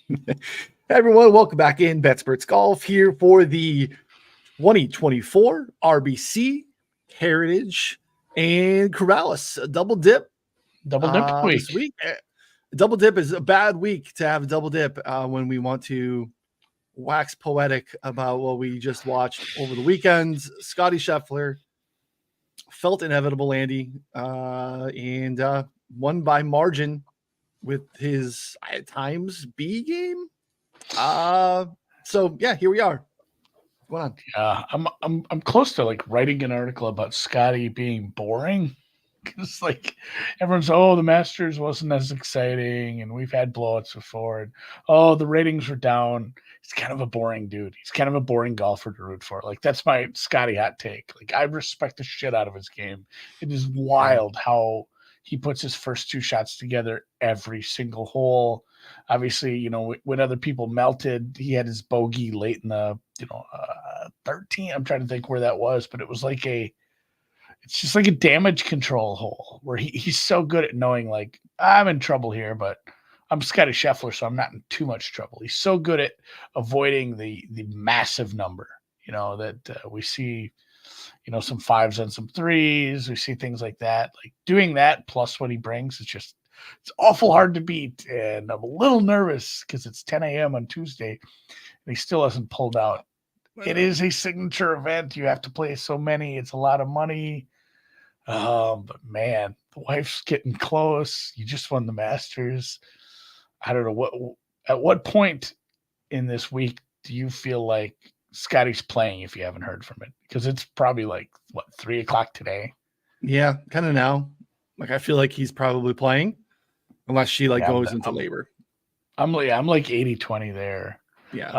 Hey everyone, welcome back in BetSperts Golf here for the 2024 RBC Heritage and Corrales double dip Double dip week. this week. Double dip is a bad week to have a double dip when we want to wax poetic about what we just watched over the weekend. Scotty Scheffler felt inevitable, Andy, and won by margin with his at times B game. So yeah, here we are. What's going on? I'm close to like writing an article about Scotty being boring because like everyone's the Masters wasn't as exciting and we've had blowouts before and the ratings were down. He's kind of a boring dude. He's kind of a boring golfer to root for. Like that's my Scotty hot take. Like I respect the shit out of his game. It is wild how he puts his first two shots together every single hole. Obviously, when other people melted, he had his bogey late in the, 13. I'm trying to think where that was, but it was like it's just like a damage control hole where he's so good at knowing like I'm in trouble here, but I'm Scotty Scheffler, so I'm not in too much trouble. He's so good at avoiding the massive number, that we see, some fives and some threes. We see things like that. Like doing that plus what he brings, it's awful hard to beat. And I'm a little nervous because it's 10 a.m. on Tuesday and he still hasn't pulled out. It is a signature event. You have to play so many. It's a lot of money. But man, the wife's getting close. You just won the Masters. I don't know at what point in this week do you feel like Scotty's playing if you haven't heard from it? Because it's probably like 3:00 today. Yeah, kind of now. Like I feel like he's probably playing unless she goes into labor. I'm like 80-20 there. Yeah.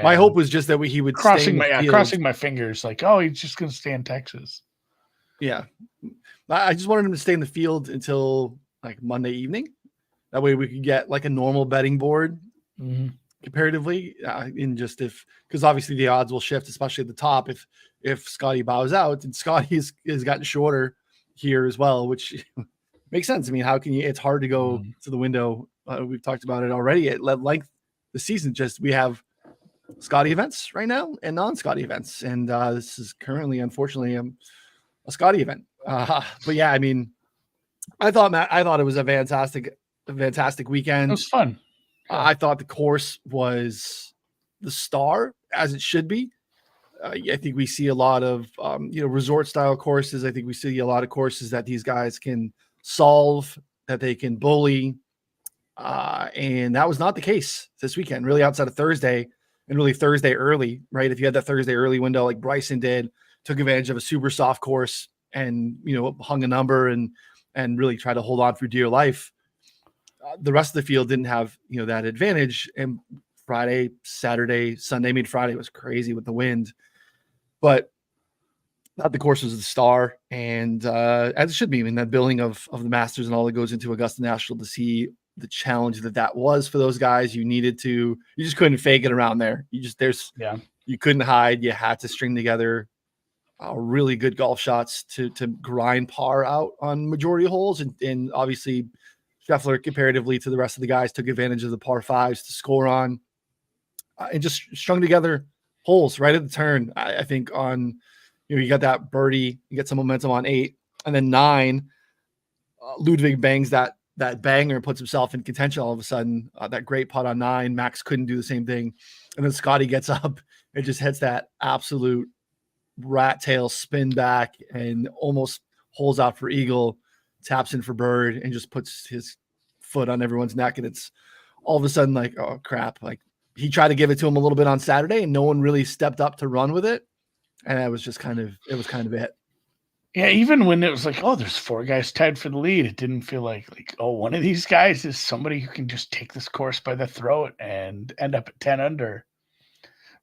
My hope was just that he would crossing my fingers, like, he's just going to stay in Texas. Yeah. I just wanted him to stay in the field until like Monday evening. That way we could get like a normal betting board comparatively. Because obviously the odds will shift, especially at the top if Scotty bows out, and Scotty has gotten shorter here as well, which makes sense. I mean, how can you? It's hard to go to the window. We've talked about it already at length. The season, we have Scotty events right now and non-Scotty events, and this is currently, unfortunately, a Scotty event. But yeah, I mean, I thought it was a fantastic weekend. It was fun. I thought the course was the star, as it should be. I think we see a lot of resort style courses. I think we see a lot of courses that these guys can solve, that they can bully, and that was not the case this weekend. Really, outside of Thursday, and really Thursday early, right? If you had that Thursday early window like Bryson did, took advantage of a super soft course and hung a number and really tried to hold on for dear life. The rest of the field didn't have that advantage. And Friday, Saturday, Sunday, Friday was crazy with the wind, but not the course was the star, and as it should be. I mean, that billing of the Masters and all that goes into Augusta National, to see the challenge that was for those guys. You just couldn't fake it around there. You couldn't hide. You had to string together really good golf shots to grind par out on majority of holes. And obviously Scheffler, comparatively to the rest of the guys, took advantage of the par fives to score on and just strung together holes right at the turn. I think on, you got that birdie, you get some momentum on 8, and then 9, Ludwig bangs that banger and puts himself in contention all of a sudden. That great putt on 9. Max couldn't do the same thing. And then Scotty gets up and just hits that absolute rat tail spin back and almost holes out for eagle, taps in for bird, and just puts his foot on everyone's neck. And it's all of a sudden like, oh crap. Like, he tried to give it to him a little bit on Saturday and no one really stepped up to run with it. And it was kind of it. Yeah, even when it was like, there's 4 guys tied for the lead, it didn't feel like, one of these guys is somebody who can just take this course by the throat and end up at 10 under.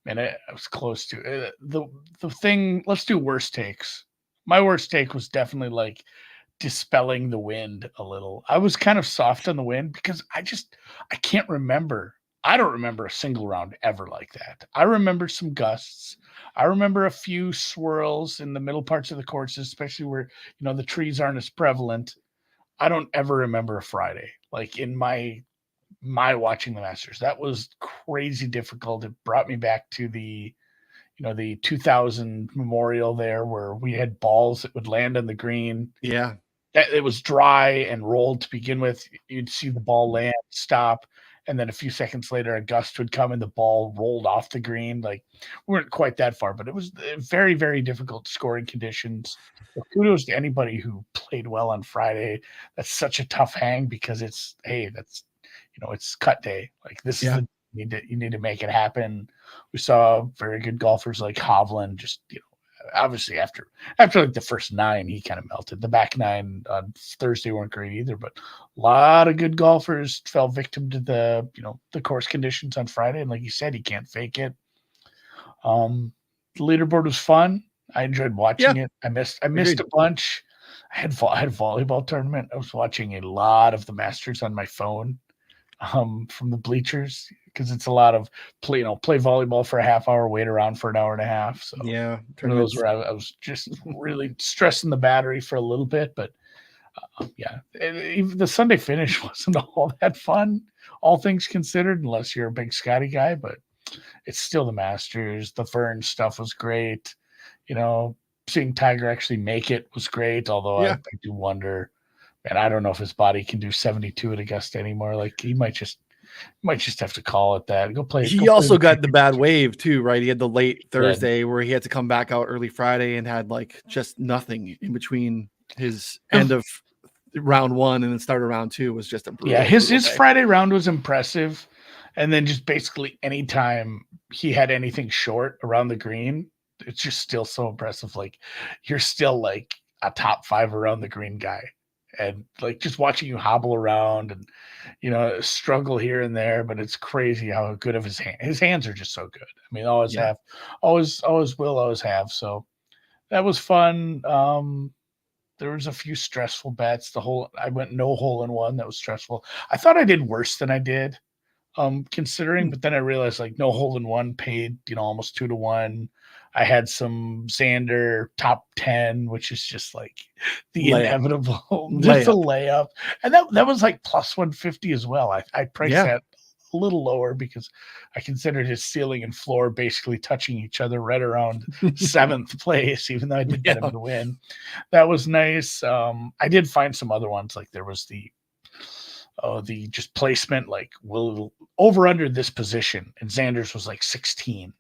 Man, I was close to it. The thing, let's do worst takes. My worst take was definitely like dispelling the wind a little. I was kind of soft on the wind because I can't remember. I don't remember a single round ever like that. I remember some gusts. I remember a few swirls in the middle parts of the courses, especially where, the trees aren't as prevalent. I don't ever remember a Friday. Like in my my watching the Masters. That was crazy difficult. It brought me back to the 2000 Memorial there, where we had balls that would land on the green. Yeah. It was dry and rolled to begin with. You'd see the ball land, stop, and then a few seconds later, a gust would come and the ball rolled off the green. Like, we weren't quite that far, but it was very, very difficult scoring conditions. So kudos to anybody who played well on Friday. That's such a tough hang because it's cut day. Like, this is the you need to make it happen. We saw very good golfers like Hovland, just obviously after like the first 9, he kind of melted. The back 9 on Thursday weren't great either, but a lot of good golfers fell victim to the course conditions on Friday. And like you said, he can't fake it. The leaderboard was fun. I enjoyed watching it. I missed a bunch. I had a volleyball tournament. I was watching a lot of the Masters on my phone from the bleachers, because it's a lot of play volleyball for a half hour, wait around for an hour and a half. So yeah, one of those where I was just really stressing the battery for a little bit. But even the Sunday finish wasn't all that fun, all things considered, unless you're a big Scotty guy. But it's still the Masters. The Fern stuff was great. Seeing Tiger actually make it was great. Although I do wonder, and I don't know if his body can do 72 at Augusta anymore. Like, he might just have to call it that. Go play. He also got the bad wave too, right? He had the late Thursday where he had to come back out early Friday and had like just nothing in between his end of round 1 and then start of round 2 was just a brutal, his Friday round was impressive, and then just basically anytime he had anything short around the green, it's just still so impressive. Like, you're still like a top 5 around the green guy. And like, just watching you hobble around and, struggle here and there, but it's crazy how good of his hands are just so good. I mean, always have, always will, always have. So that was fun. There was a few stressful bets. I went no hole in one. That was stressful. I thought I did worse than I did, considering, but then I realized like no hole in one paid, almost 2 to 1. I had some Xander top 10, which is just like the inevitable, just a layup. And that was like plus 150 as well. I priced that a little lower because I considered his ceiling and floor basically touching each other right around 7th place, even though I did get him to win. That was nice. I did find some other ones. Like, there was the just placement, like, will over under this position. And Xander's was like 16.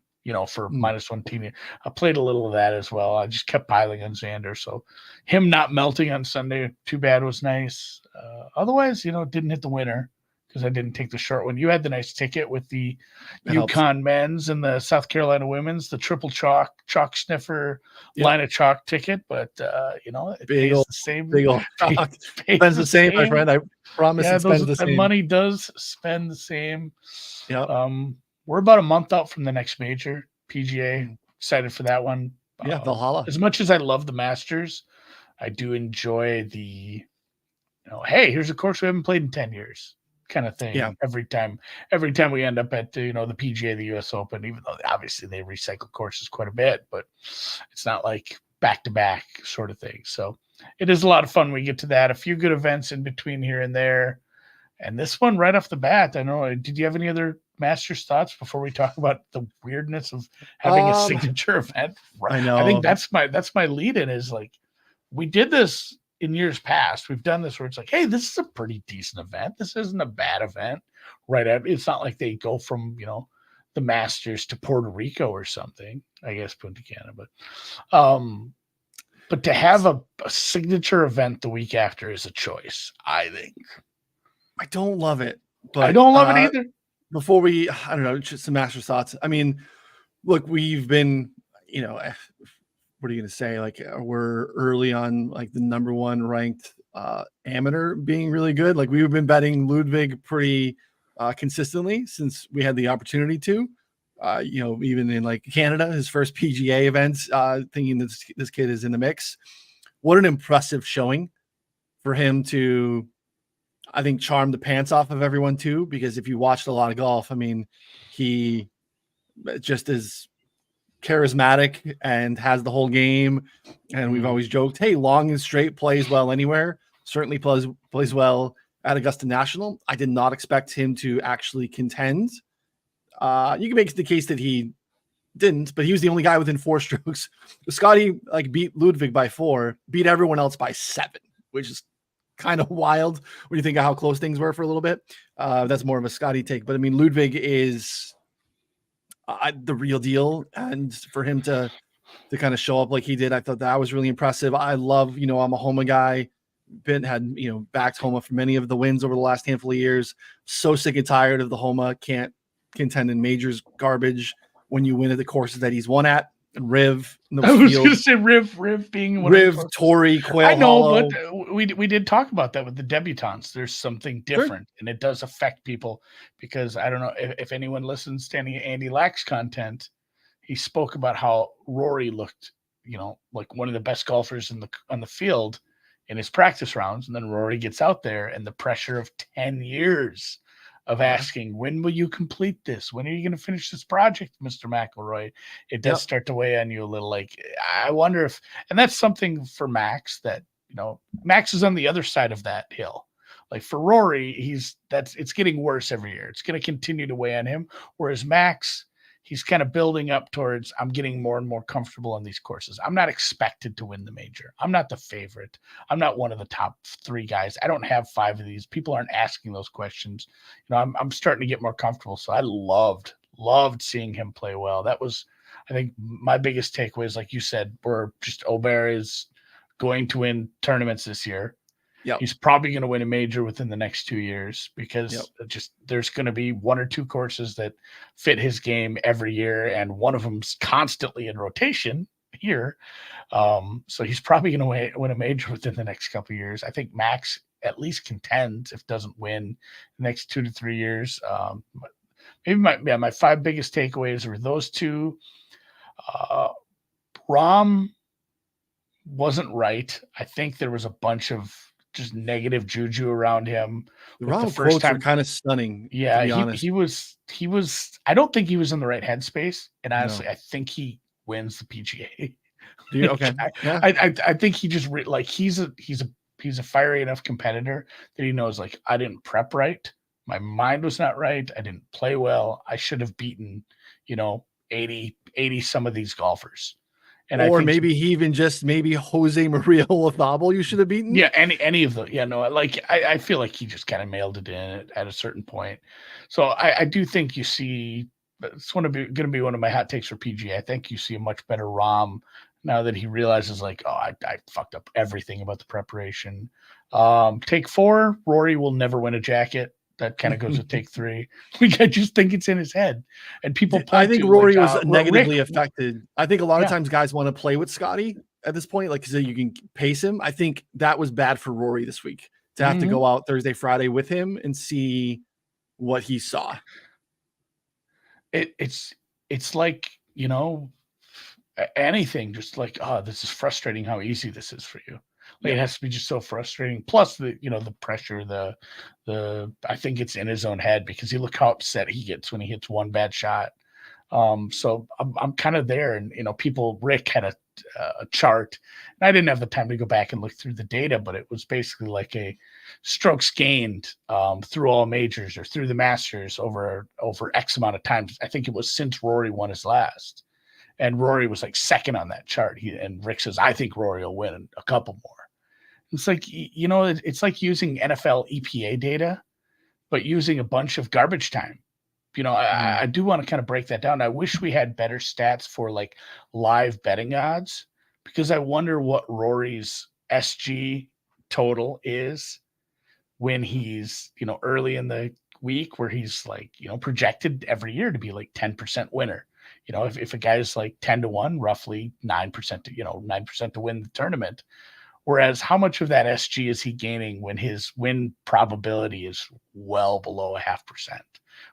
For minus 1 team. I played a little of that as well. I just kept piling on Xander. So him not melting on Sunday, too bad, was nice. Otherwise, didn't hit the winner because I didn't take the short one. You had the nice ticket with the UConn men's and the South Carolina women's, the triple chalk sniffer line of chalk ticket. But, it pays the same. Big old chalk. Spends the same, my friend. I promise it spends the same. Money does spend the same. Yeah. We're about a month out from the next major, PGA. Excited for that one. Valhalla. As much as I love the Masters, I do enjoy the, hey, here's a course we haven't played in 10 years kind of thing. Yeah. Every time we end up at, the PGA, the US Open, even though obviously they recycle courses quite a bit, but it's not like back-to-back sort of thing. So it is a lot of fun. We get to that. A few good events in between here and there. And this one right off the bat, I know. Did you have any other Masters thoughts before we talk about the weirdness of having a signature event? I know. I think that's my lead in, is like, we did this in years past. We've done this where it's like, hey, this is a pretty decent event. This isn't a bad event, right? It's not like they go from, the Masters to Puerto Rico or something, I guess, Punta Cana. But to have a signature event the week after is a choice, I think. I don't love it, but I don't love it either. Before I don't know, just some Masters thoughts. I mean, look, we've been, what are you going to say? Like, we're early on, like, the number 1 ranked amateur being really good. Like, we've been betting Ludwig pretty consistently since we had the opportunity to, even in like Canada, his first PGA events, thinking this kid is in the mix. What an impressive showing for him to, I think, charm the pants off of everyone too, because if you watched a lot of golf, I mean, he just is charismatic and has the whole game. And we've always joked, hey, long and straight plays well anywhere. Certainly plays well at Augusta National. I did not expect him to actually contend. You can make the case that he didn't, but he was the only guy within 4 strokes. Scotty like beat Ludwig by 4, beat everyone else by 7, which is kind of wild when you think of how close things were for a little bit. That's more of a Scotty take, but I mean, Ludwig is the real deal, and for him to kind of show up like he did, I thought that was really impressive. I love, I'm a Homa guy. Had backed Homa for many of the wins over the last handful of years. So sick and tired of the Homa can't contend in majors garbage when you win at the courses that he's won at. And Riv, I was going to say Riv being one Riv, Torrey, Quail I know, Hollow. but we did talk about that with the debutantes. There's something different, and it does affect people because I don't know if anyone listens to any Andy Lack's content. He spoke about how Rory looked, like one of the best golfers on the field in his practice rounds, and then Rory gets out there, and the pressure of 10 years of asking, when will you complete this? When are you going to finish this project, Mr. McIlroy? It does start to weigh on you a little. Like, I wonder if, and that's something for Max that, Max is on the other side of that hill. Like for Rory, it's getting worse every year. It's going to continue to weigh on him. Whereas Max, he's kind of building up towards, I'm getting more and more comfortable on these courses. I'm not expected to win the major. I'm not the favorite. I'm not one of the top 3 guys. I don't have 5 of these. People aren't asking those questions. I'm starting to get more comfortable. So I loved seeing him play well. That was, I think, my biggest takeaways, like you said, were just Aubert is going to win tournaments this year. Yep. He's probably going to win a major within the next 2 years because there's going to be 1 or 2 courses that fit his game every year, and one of them's constantly in rotation here. So he's probably going to win a major within the next couple of years. I think Max at least contends, if doesn't win, the next 2 to 3 years. Maybe my 5 biggest takeaways are those 2. Rahm wasn't right. I think there was a bunch of just negative juju around him. The first time, kind of stunning. Yeah, to be honest. he was. I don't think he was in the right headspace, and honestly, I think he wins the PGA. Okay, I think he just he's a fiery enough competitor that he knows, like, I didn't prep right, my mind was not right, I didn't play well, I should have beaten 80 some of these golfers. And or maybe he even maybe Jose Maria Olazabal you should have beaten. Yeah, any of them. Yeah, no, like I feel like he just kind of mailed it in at a certain point. So I do think you see it's going to be one of my hot takes for PGA. I think you see a much better Rahm now that he realizes, like, oh, I fucked up everything about the preparation. Take 4, Rory will never win a jacket. That kind of goes with take 3. I just think it's in his head, and people. I think Rory was negatively affected. I think a lot of times guys want to play with Scotty at this point, like so you can pace him. I think that was bad for Rory this week to have to go out Thursday, Friday with him and see what he saw. It's like anything, just like, oh, this is frustrating how easy this is for you. Like, it has to be just so frustrating. Plus the pressure, the I think it's in his own head because you look how upset he gets when he hits one bad shot. So I'm kind of there, and Rick had a chart, and I didn't have the time to go back and look through the data, but it was basically like a strokes gained through all majors or through the Masters over X amount of times. I think it was since Rory won his last. And Rory was like second on that chart. And Rick says, I think Rory will win a couple more. It's like, it's like using NFL EPA data, but using a bunch of garbage time. I do want to kind of break that down. I wish we had better stats for like live betting odds, because I wonder what Rory's SG total is when he's, early in the week, where he's like, projected every year to be like 10% winner. If a guy's like 10-1, roughly 9% to 9% to win the tournament. Whereas how much of that SG is he gaining when his win probability is well below 0.5%,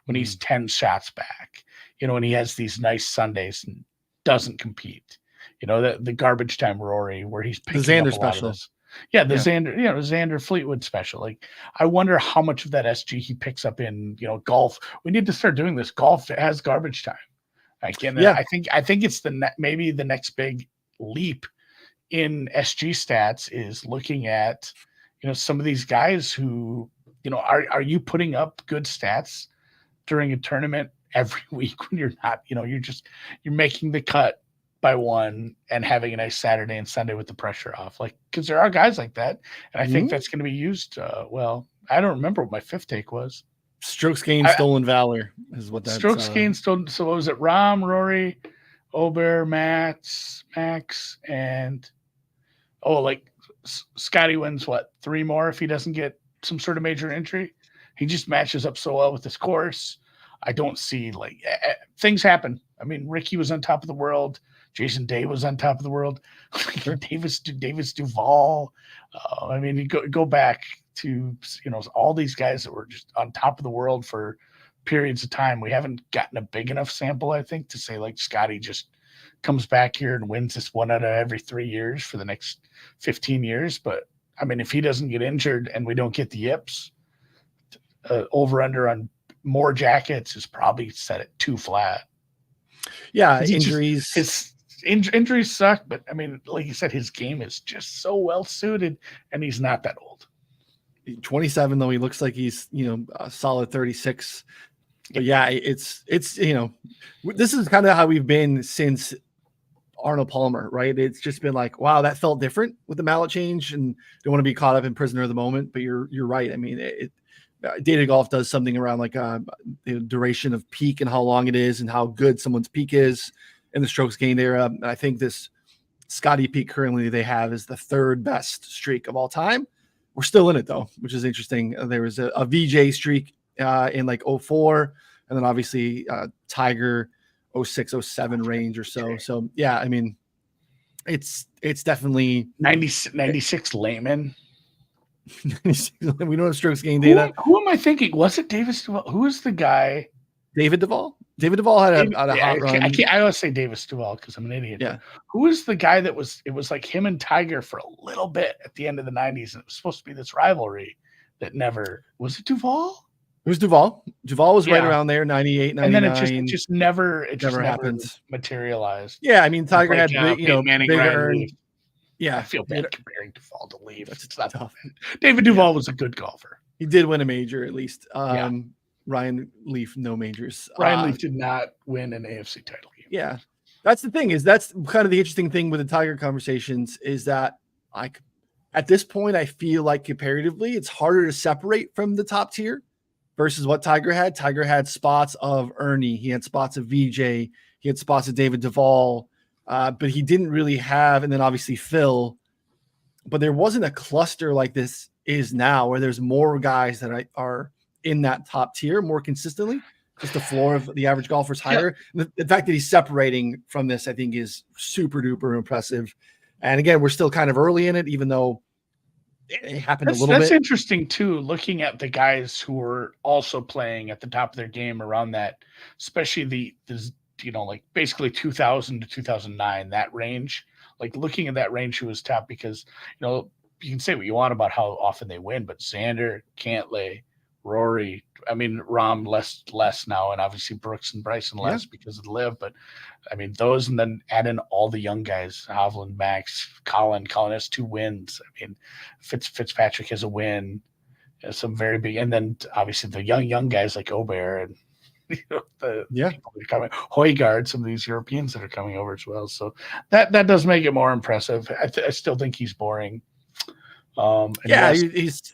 when he's 10 shots back, when he has these nice Sundays and doesn't compete, the garbage time Rory, where he's picking the Xander up a lot special. of this. Yeah, Xander Fleetwood special. Like, I wonder how much of that SG he picks up in, golf. We need to start doing this. Golf has garbage time. I think it's maybe the next big leap in SG stats is looking at, some of these guys who are you putting up good stats during a tournament every week when you're not, you're making the cut by one and having a nice Saturday and Sunday with the pressure off? Like, because there are guys like that. And I think that's going to be used. Well, I don't remember what my fifth take was. Strokes gained, stolen valor is what that's. Strokes gained, stolen. So what was it? Rahm, Rory, Ober, Max, and Scotty wins what, 3 more if he doesn't get some sort of major injury. He just matches up so well with this course. I don't see things happen. I mean, Ricky was on top of the world. Jason Day was on top of the world. Sure. Davis Duval. I mean, you go back to all these guys that were just on top of the world for periods of time. We haven't gotten a big enough sample, I think, to say Scotty just comes back here and wins this 1 out of every 3 years for the next 15 years. But I mean, if he doesn't get injured and we don't get the yips, over under on more jackets is probably set at 2 flat. Yeah, injuries. Injuries suck, but I mean, like you said, his game is just so well suited, and he's not that old. 27, though, he looks like he's a solid 36. But yeah, it's this is kind of how we've been since Arnold Palmer, right? It's just been like, wow, that felt different with the mallet change, and don't want to be caught up in prisoner of the moment. But you're right. I mean, data golf does something around the duration of peak and how long it is and how good someone's peak is in the strokes gained era. I think this Scotty peak currently they have is the 3rd best streak of all time. We're still in it though, which is interesting. There was a VJ streak in 04, and then obviously Tiger 06, 07 range or so. So yeah, I mean, it's definitely 96 Layman. We don't have strokes gained data. Who am I thinking? Was it Davis Duval? Who was the guy? David Duval. David Duval had a hot run. I always say Davis Duval because I'm an idiot. Yeah. Who was the guy that was? It was like him and Tiger for a little bit at the end of the 90s, and it was supposed to be this rivalry that never was. It Duval? It was Duval. Duval was right around there, 98, 99. And then it just never happened. Materialized. Yeah, I mean, Tiger had bigger. Yeah, I feel bad comparing Duval to Leaf. It's not tough. David Duval was a good golfer. He did win a major at least. Ryan Leaf, no majors. Ryan Leaf did not win an AFC title game. Yeah, that's the thing. That's kind of the interesting thing with the Tiger conversations is that at this point, I feel like comparatively, it's harder to separate from the top tier versus what Tiger had. Tiger had spots of Ernie. He had spots of VJ. He had spots of David Duval. But he didn't really have, and then obviously Phil, but there wasn't a cluster like this is now where there's more guys that are in that top tier more consistently. Just the floor of the average golfer is higher. Yeah. The fact that he's separating from this, I think, is super duper impressive. And again, we're still kind of early in it, even though it happened a little bit. That's interesting too, looking at the guys who were also playing at the top of their game around that, especially the basically 2000 to 2009, that range, looking at that range who was top, because, you can say what you want about how often they win, but Xander, Cantlay, Rory, I mean, Rahm less now, and obviously Brooks and Bryson less because of the live, but I mean, those, and then add in all the young guys, Hovland, Max, Colin has 2 wins. I mean, Fitzpatrick has a win, some very big, and then obviously the young guys like Ober and people that are coming, Højgaard, some of these Europeans that are coming over as well. So that does make it more impressive. I still think he's boring. Garbage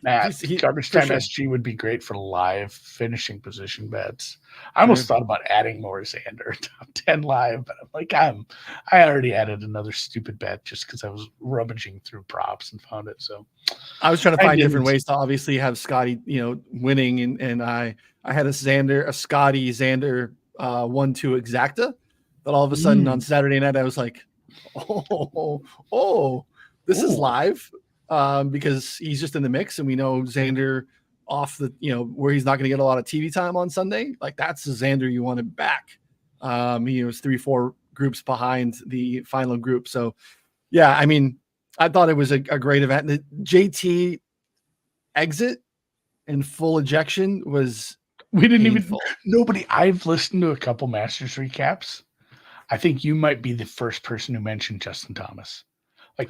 time SG would be great for live finishing position bets. I almost thought about adding more Xander top 10 live, but I'm like, I already added another stupid bet just because I was rummaging through props and found it. So I was trying to find different ways to obviously have Scotty, winning, and I had a Scotty Xander 1-2 exacta, but all of a sudden on Saturday night I was like, this is live. Because he's just in the mix, and we know Xander off the, where he's not going to get a lot of TV time on Sunday. Like, that's the Xander you want it back. He was 3-4 groups behind the final group. So, yeah, I mean, I thought it was a great event. The JT exit and full ejection was painful. I've listened to a couple Masters recaps. I think you might be the first person who mentioned Justin Thomas.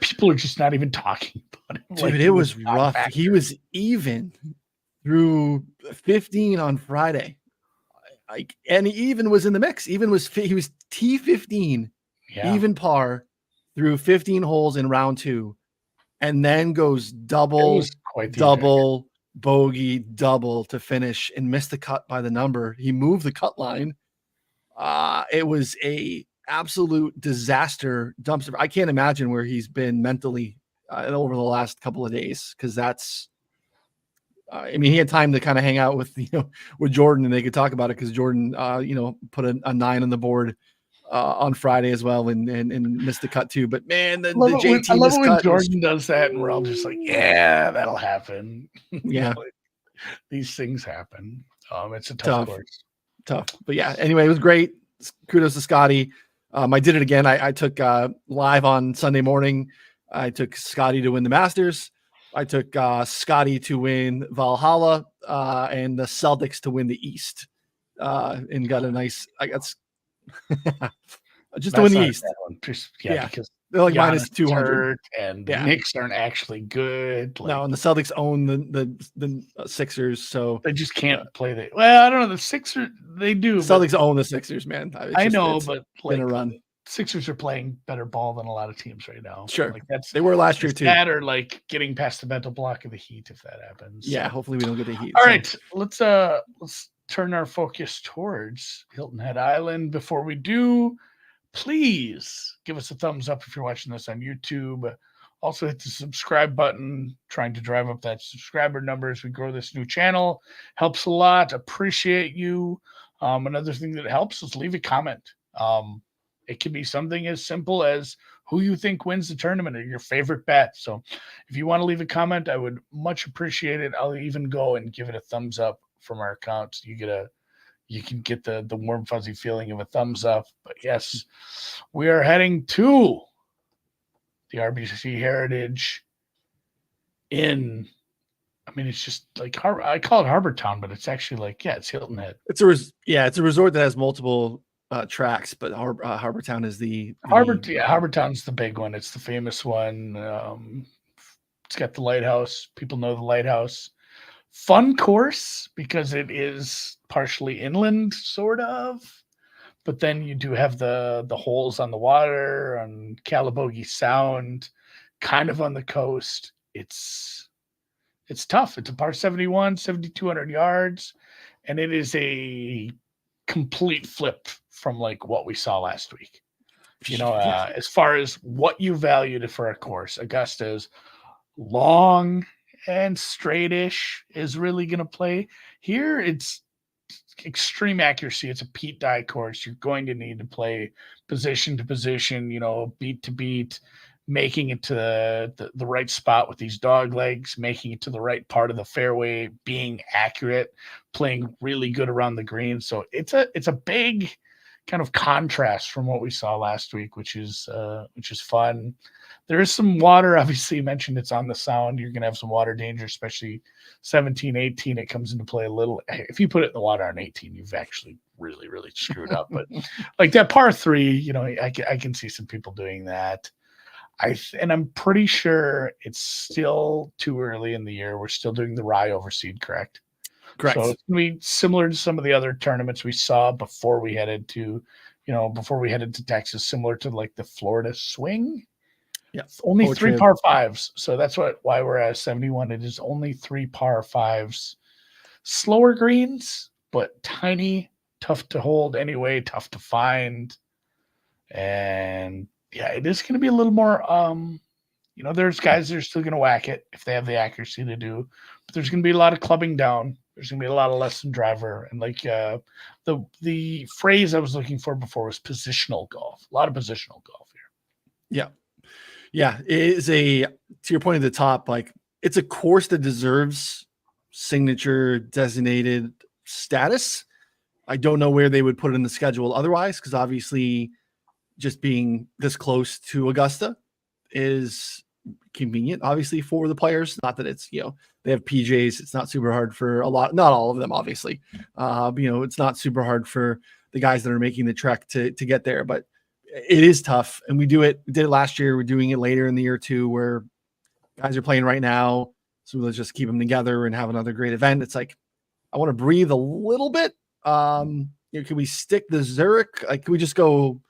People are just not even talking about him. Dude, it was rough. He was even. through 15 on Friday. And he even was in the mix. He was T15, even par through 15 holes in round 2, and then goes double, bogey, double to finish and missed the cut by the number. He moved the cut line. It was a absolute disaster dumpster. I can't imagine where he's been mentally over the last couple of days, because that's I mean, he had time to kind of hang out with with Jordan, and they could talk about it, because Jordan put a 9 on the board on Friday as well, and missed the cut too. But man, the JT I love it when cut Jordan does that, and we're all just like, yeah, that'll happen. Yeah. These things happen. It's a tough course. Tough. But yeah, anyway, it was great. Kudos to Scotty. I did it again. I took live on Sunday morning. I took Scotty to win the Masters. I took Scotty to win Valhalla and the Celtics to win the East, and got a nice. I got just to win the East. Because they're like minus 200, and the Knicks aren't actually good. No, and the Celtics own the Sixers, so they just can't play the. Well, I don't know. The Sixers, they do. The Celtics own the Sixers, man. I know, but like a run. Sixers are playing better ball than a lot of teams right now. Sure, they were last year too. That, or like getting past the mental block of the Heat, if that happens. Yeah, hopefully we don't get the Heat. All right, let's turn our focus towards Hilton Head Island. Before we do, please give us a thumbs up if you're watching this on YouTube. Also hit the subscribe button, trying to drive up that subscriber number as we grow this new channel. Helps a lot. Appreciate you. Another thing that helps is leave a comment. It can be something as simple as who you think wins the tournament or your favorite bet. So if you want to leave a comment, I would much appreciate it. I'll even go and give it a thumbs up from our account. You can get the warm, fuzzy feeling of a thumbs up. But yes, we are heading to the RBC Heritage Inn. I mean, it's just like I call it Harbour Town, but it's actually like, it's Hilton Head. It's a resort that has multiple tracks, but Harbour Town is the Harbour Town's the big one. It's the famous one. It's got the lighthouse. People know the lighthouse. Fun course because it is partially inland, sort of, but then you do have the holes on the water on Calabogie Sound, kind of on the coast. It's tough. It's a par 71, 7,200 yards, and it is a complete flip from like what we saw last week. As far as what you valued it for a course, Augusta's long and straightish is really going to play. Here it's extreme accuracy. It's a Pete Dye course. You're going to need to play position to position, beat to beat, making it to the right spot with these dog legs, making it to the right part of the fairway, being accurate, playing really good around the green. So it's a big kind of contrast from what we saw last week, which is fun. There is some water. Obviously, you mentioned it's on the Sound. You're going to have some water danger, especially 17, 18. It comes into play a little. If you put it in the water on 18, you've actually really, really screwed up. But like that par 3, I can see some people doing that. And I'm pretty sure it's still too early in the year. We're still doing the Rye Overseed, correct? Correct. So it's going to be similar to some of the other tournaments we saw before we headed to Texas, similar to like the Florida Swing. Yeah. Only 3 par 5s. So that's why we're at 71. It is only 3 par 5s. Slower greens, but tiny, tough to hold anyway, tough to find. And yeah, it is going to be a little more, there's guys that are still going to whack it if they have the accuracy to do, but there's going to be a lot of clubbing down. There's going to be a lot of lesson driver. And like the phrase I was looking for before was positional golf. A lot of positional golf here. Yeah. Yeah. It is to your point at the top, like it's a course that deserves signature designated status. I don't know where they would put it in the schedule otherwise, because obviously just being this close to Augusta is convenient, obviously, for the players. Not that it's, they have PGAs. It's not super hard for not all of them, obviously. It's not super hard for the guys that are making the trek to get there, but it is tough. And we did it last year. We're doing it later in the year too, where guys are playing right now. So let's just keep them together and have another great event. It's like, I want to breathe a little bit. Can we stick the Zurich? Like, can we just go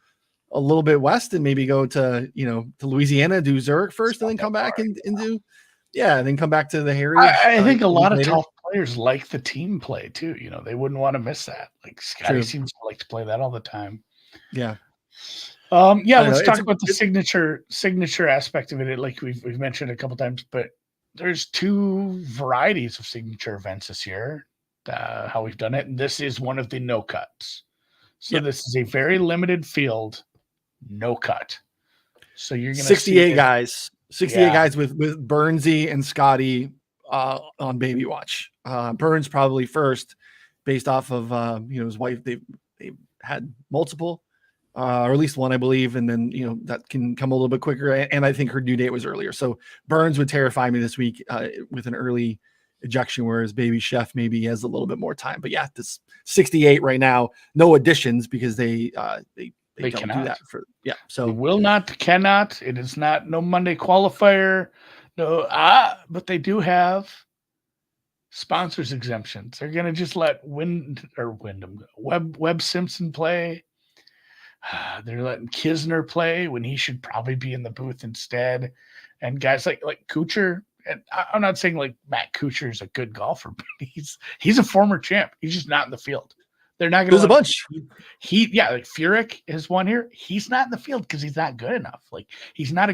a little bit west and maybe go to, to Louisiana, do Zurich first, and then come back and do, and then come back to the Heritage. I think a lot of top players like the team play too. They wouldn't want to miss that. Like Scotty seems to like to play that all the time. Yeah. Let's talk about the signature aspect of it. Like we've mentioned a couple times, but there's two varieties of signature events this year. How we've done it, and this is one of the no cuts. So this is a very limited field, no cut. So you're going to 68 guys, 68 guys with Burnsy and Scotty on baby watch. Burns probably first, based off of his wife. They had multiple. Or at least one, I believe, and then that can come a little bit quicker. And I think her due date was earlier. So Burns would terrify me this week with an early ejection, whereas Baby Chef maybe has a little bit more time. But this 68 right now, no additions because they don't do that for So they will not, cannot. It is no Monday qualifier. No, but they do have sponsors exemptions. They're gonna just let Webb Simpson play. They're letting Kisner play when he should probably be in the booth instead. And guys like Kuchar, and I'm not saying like Matt Kuchar is a good golfer, but he's a former champ. He's just not in the field. They're not going to. There's a bunch. Like Furyk is one here. He's not in the field because he's not good enough. Like he's not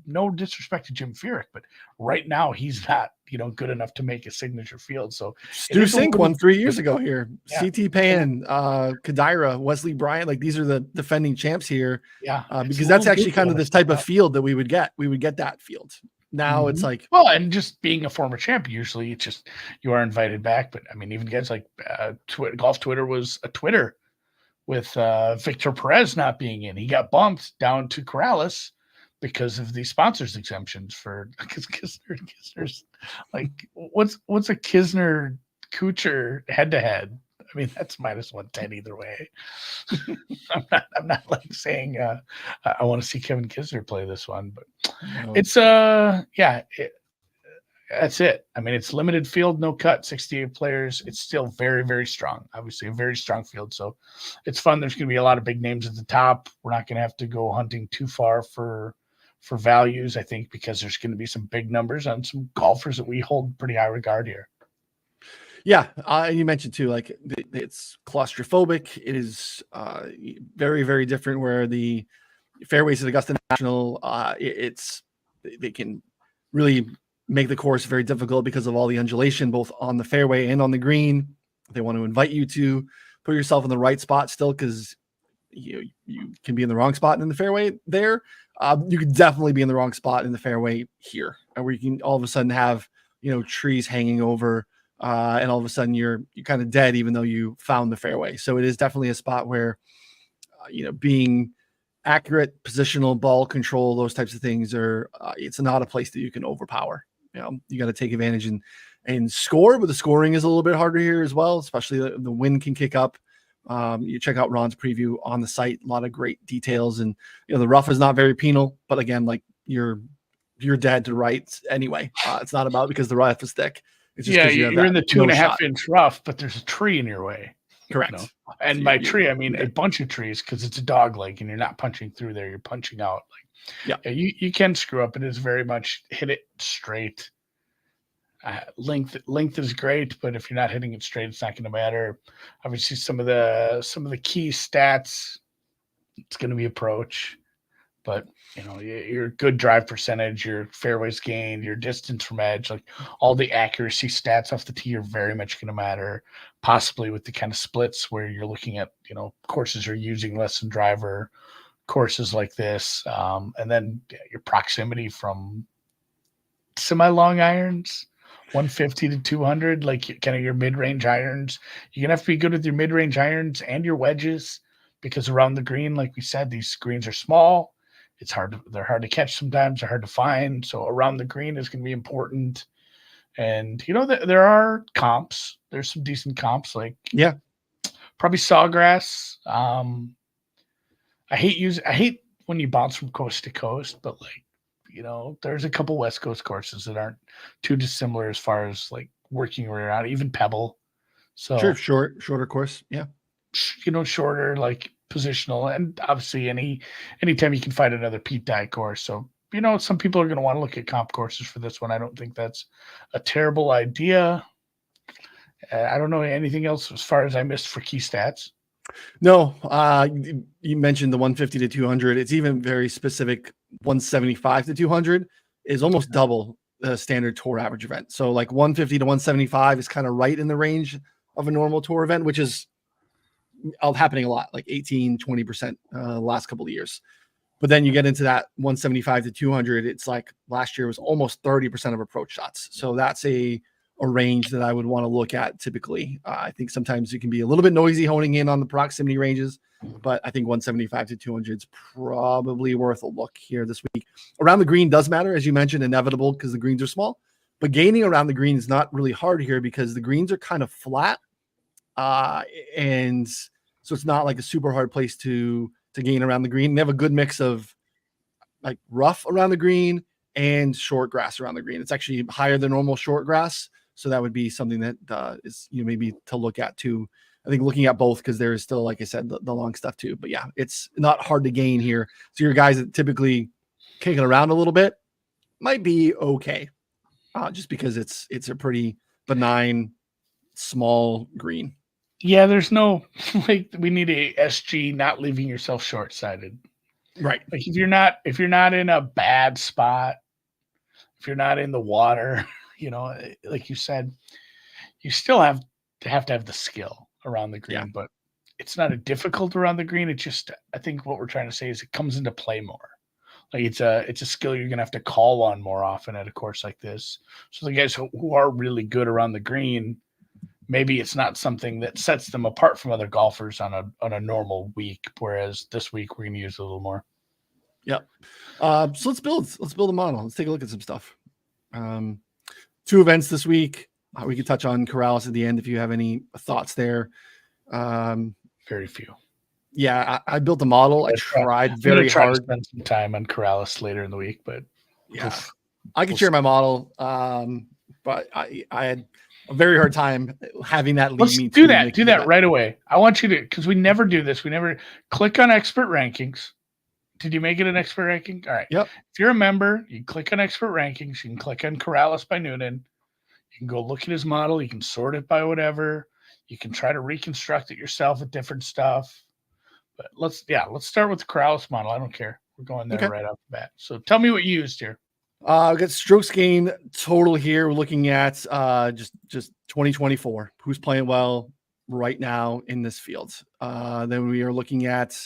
no disrespect to Jim Furyk, but right now he's not good enough to make a signature field. So Stu Cink won 3 years ago here. CT Pan, Kadira, Wesley Bryant, like these are the defending champs here. Because that's actually kind of this type of field that we would get. We would get that field. Now it's like, and just being a former champ, usually it's just you are invited back. But I mean, even guys like Golf Twitter was a Twitter with Victor Perez not being in. He got bumped down to Corrales because of the sponsors exemptions for Kisner's like what's a Kisner Kuchar head to head. I mean, that's -110 either way. I'm not like saying I want to see Kevin Kisner play this one, but it's that's it. I mean, it's limited field, no cut, 68 players. It's still very, very strong. Obviously, a very strong field, so it's fun. There's going to be a lot of big names at the top. We're not going to have to go hunting too far for values, I think, because there's going to be some big numbers on some golfers that we hold pretty high regard here. Yeah, you mentioned too, like it's claustrophobic. It is very, very different. Where the fairways at Augusta National, they can really make the course very difficult because of all the undulation, both on the fairway and on the green. They want to invite you to put yourself in the right spot still, because you can be in the wrong spot in the fairway there. You could definitely be in the wrong spot in the fairway here, where you can all of a sudden have trees hanging over. And all of a sudden you're kind of dead, even though you found the fairway. So it is definitely a spot where, being accurate, positional, ball control, those types of things are, it's not a place that you can overpower. You got to take advantage and score, but the scoring is a little bit harder here as well, especially the wind can kick up. You check out Ron's preview on the site, a lot of great details, and the rough is not very penal, but again, like you're dead to rights anyway. It's not about because the rough is thick. It's just you're in the 2.5 inch rough, but there's a tree in your way. Correct. And by tree, I mean a bunch of trees, because it's a dog leg and you're not punching through there, you're punching out. You can screw up. It is very much hit it straight. Length is great, but if you're not hitting it straight, it's not going to matter. Obviously, some of the key stats, it's going to be approach. But your good drive percentage, your fairways gained, your distance from edge, like all the accuracy stats off the tee are very much going to matter. Possibly with the kind of splits where you're looking at, courses are using less than driver, courses like this, and then your proximity from semi-long irons, 150 to 200, like kind of your mid-range irons. You're gonna have to be good with your mid-range irons and your wedges, because around the green, like we said, these greens are small. They're hard to catch sometimes, they're hard to find. So around the green is going to be important. And, there are comps. There's some decent comps, like probably Sawgrass. I hate when you bounce from coast to coast, but like there's a couple West Coast courses that aren't too dissimilar as far as like working around, even Pebble. So Sure, shorter course. Yeah. Shorter, like positional, and obviously anytime you can find another Pete Dye course. So, some people are going to want to look at comp courses for this one. I don't think that's a terrible idea. I don't know anything else as far as I missed for key stats. No, you mentioned the 150 to 200. It's even very specific. 175 to 200 is almost double the standard tour average event. So like 150 to 175 is kind of right in the range of a normal tour event, which is happening a lot, like 18, 20% last couple of years. But then you get into that 175 to 200. It's like last year was almost 30% of approach shots. So that's a range that I would want to look at typically. I think sometimes it can be a little bit noisy honing in on the proximity ranges, but I think 175 to 200 is probably worth a look here this week. Around the green does matter, as you mentioned, inevitable because the greens are small, but gaining around the green is not really hard here because the greens are kind of flat. And so it's not like a super hard place to gain around the green. They have a good mix of like rough around the green and short grass around the green. It's actually higher than normal short grass. So that would be something that is, maybe to look at too. I think looking at both because there is still, like I said, the long stuff too. But yeah, it's not hard to gain here. So your guys that typically kicking around a little bit might be okay, just because it's a pretty benign, small green. Yeah, there's no we need a SG not leaving yourself short-sighted. Right. Like if you're not in a bad spot, if you're not in the water, like you said, you still have to have the skill around the green, but it's not a difficult around the green. It's just, I think what we're trying to say is it comes into play more. Like it's a skill you're going to have to call on more often at a course like this. So the guys who are really good around the green, maybe it's not something that sets them apart from other golfers on a normal week. Whereas this week we're going to use a little more. Yep. So let's build a model. Let's take a look at some stuff. 2 events this week. We could touch on Corrales at the end if you have any thoughts there. Very few. Yeah, I built a model. I tried very hard. To spend some time on Corrales later in the week, but yeah, I can share my model. But I had a very hard time having that lead me to do that right away. I want you to, because we never do this. We never click on expert rankings. Did you make it an expert ranking? All right. Yep. If you're a member, you click on expert rankings. You can click on Corrales by Noonan. You can go look at his model. You can sort it by whatever. You can try to reconstruct it yourself with different stuff. But let's start with the Corrales model. I don't care. We're going there right off the bat. So tell me what you used here. I've got strokes gained total here. We're looking at just 2024. Who's playing well right now in this field? Then we are looking at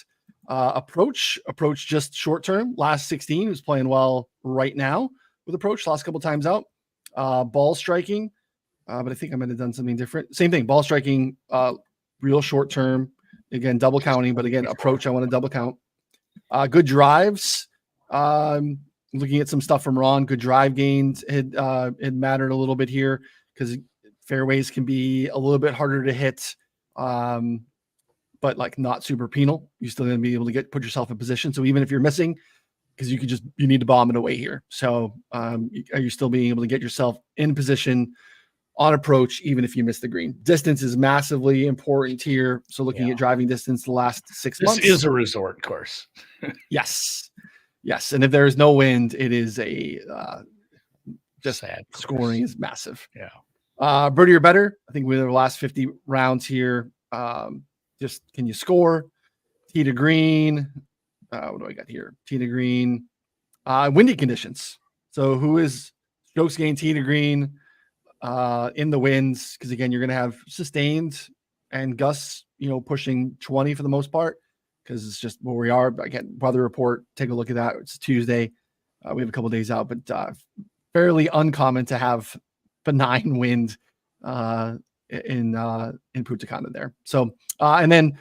approach just short term. Last 16 who's playing well right now with approach. Last couple times out. Ball striking, but I think I might have done something different. Same thing. Ball striking, real short term. Again, double counting, but again, approach, I want to double count. Good drives. Looking at some stuff from Ron, good drive gains had mattered a little bit here because fairways can be a little bit harder to hit, but like not super penal. You're still going to be able to put yourself in position. So even if you're missing, because you need to bomb it away here. So are you still being able to get yourself in position on approach, even if you miss the green? Distance is massively important here. So looking at driving distance the last 6 months. This is a resort course. Yes. And if there is no wind, it is just sad. Scoring is massive. Yeah. Birdie or better. I think with the last 50 rounds here, just can you score? Tee to green. What do I got here? Tee to green. Windy conditions. So who is strokes gained tee to green in the winds? Because again, you're going to have sustained and gusts, pushing 20 for the most part. Because it's just where we are. Again, weather report, take a look at that. It's Tuesday. We have a couple of days out, but fairly uncommon to have benign wind in Punta Cana there. So, and then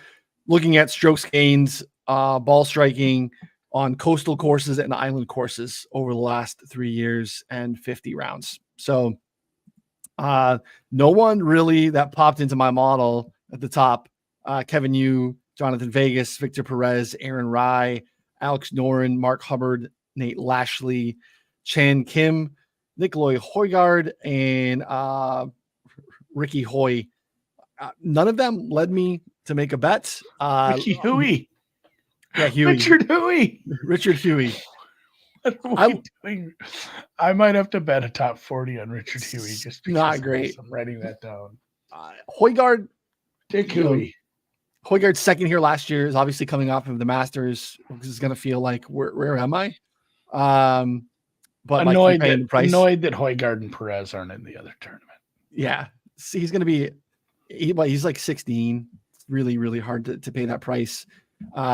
looking at strokes gains, ball striking on coastal courses and island courses over the last 3 years and 50 rounds. So no one really that popped into my model at the top. Kevin Yu, Jonathan Vegas, Victor Perez, Aaron Rye, Alex Noren, Mark Hubbard, Nate Lashley, Chan Kim, Nikolai Højgaard, and Ricky Hoy. None of them led me to make a bet. Ricky Huey. Yeah, Huey. Richard Huey. Richard Huey. What are we doing? I might have to bet a top 40 on Richard Huey just because not great. I'm writing that down. Højgaard. Dick Huey. Højgaard's second here last year is obviously coming off of the Masters. This is going to feel like, where am I? But annoyed that Højgaard and Perez aren't in the other tournament. Yeah. See, he's going to be, he's like 16. It's really, really hard to pay that price.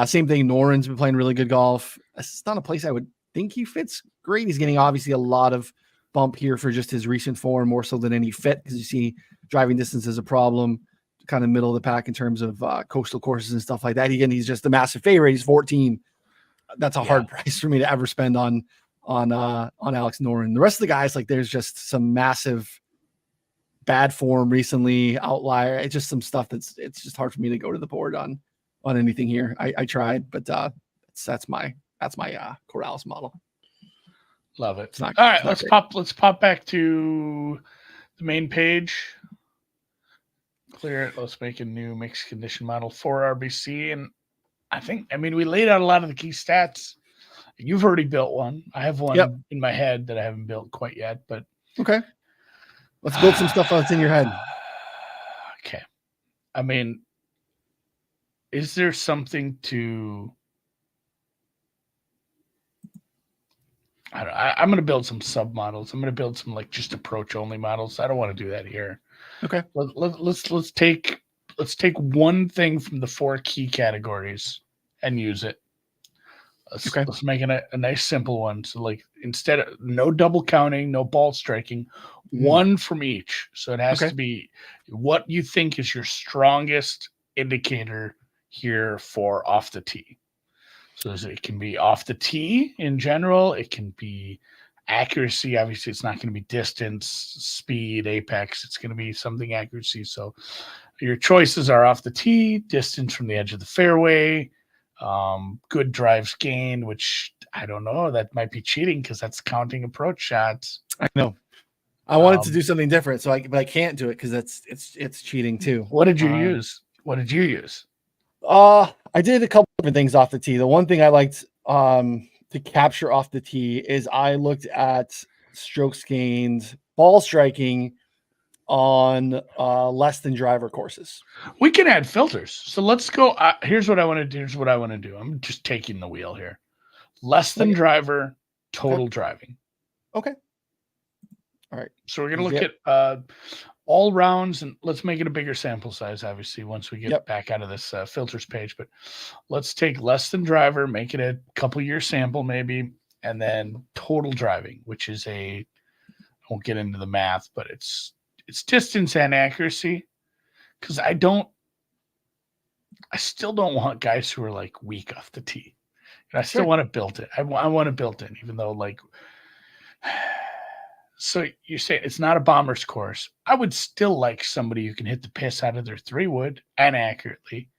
Same thing. Noren's been playing really good golf. It's not a place I would think he fits great. He's getting obviously a lot of bump here for just his recent form, more so than any fit, because you see driving distance is a problem, kind of middle of the pack in terms of coastal courses and stuff like that. Again, he's just a massive favorite. He's 14. That's a hard price for me to ever spend on Alex Noren. The rest of the guys, like, there's just some massive bad form recently, outlier. It's just some stuff it's just hard for me to go to the board on anything here. I tried, but that's my Corrales model. Love it. All right, let's pop back to the main page. Clear it. Let's make a new mixed condition model for RBC. And we laid out a lot of the key stats. You've already built one. I have one in my head that I haven't built quite yet, but okay. Let's build some stuff that's in your head. Okay. Is there something to... I'm going to build some sub models. I'm going to build some just approach only models. I don't want to do that here. Okay. Let's take one thing from the 4 key categories and use it. Let's make it a nice simple one. So instead of no double counting, no ball striking, one from each. So it has to be what you think is your strongest indicator here for off the tee. So it can be off the tee in general. It can be accuracy. Obviously, it's not going to be distance, speed, apex. It's going to be something accuracy. So your choices are off the tee, distance from the edge of the fairway, good drives gained, which I don't know. That might be cheating because that's counting approach shots. I know. I wanted to do something different, but I can't do it because it's cheating too. What did you use? I did a couple different things off the tee. The one thing I liked to capture off the tee is I looked at strokes gained, ball striking on less than driver courses. We can add filters. So let's go. Here's what I want to do. I'm just taking the wheel here. Less than driver, total driving. Okay. All right. So we're going to look at all rounds, and let's make it a bigger sample size, obviously, once we get back out of this filters page. But let's take less than driver, make it a couple year sample maybe, and then total driving, which is I won't get into the math, but it's distance and accuracy, because I still don't want guys who are weak off the tee. And I still want to build it. I want to build it, even though so you're saying it's not a bomber's course. I would still like somebody who can hit the piss out of their 3-wood and accurately.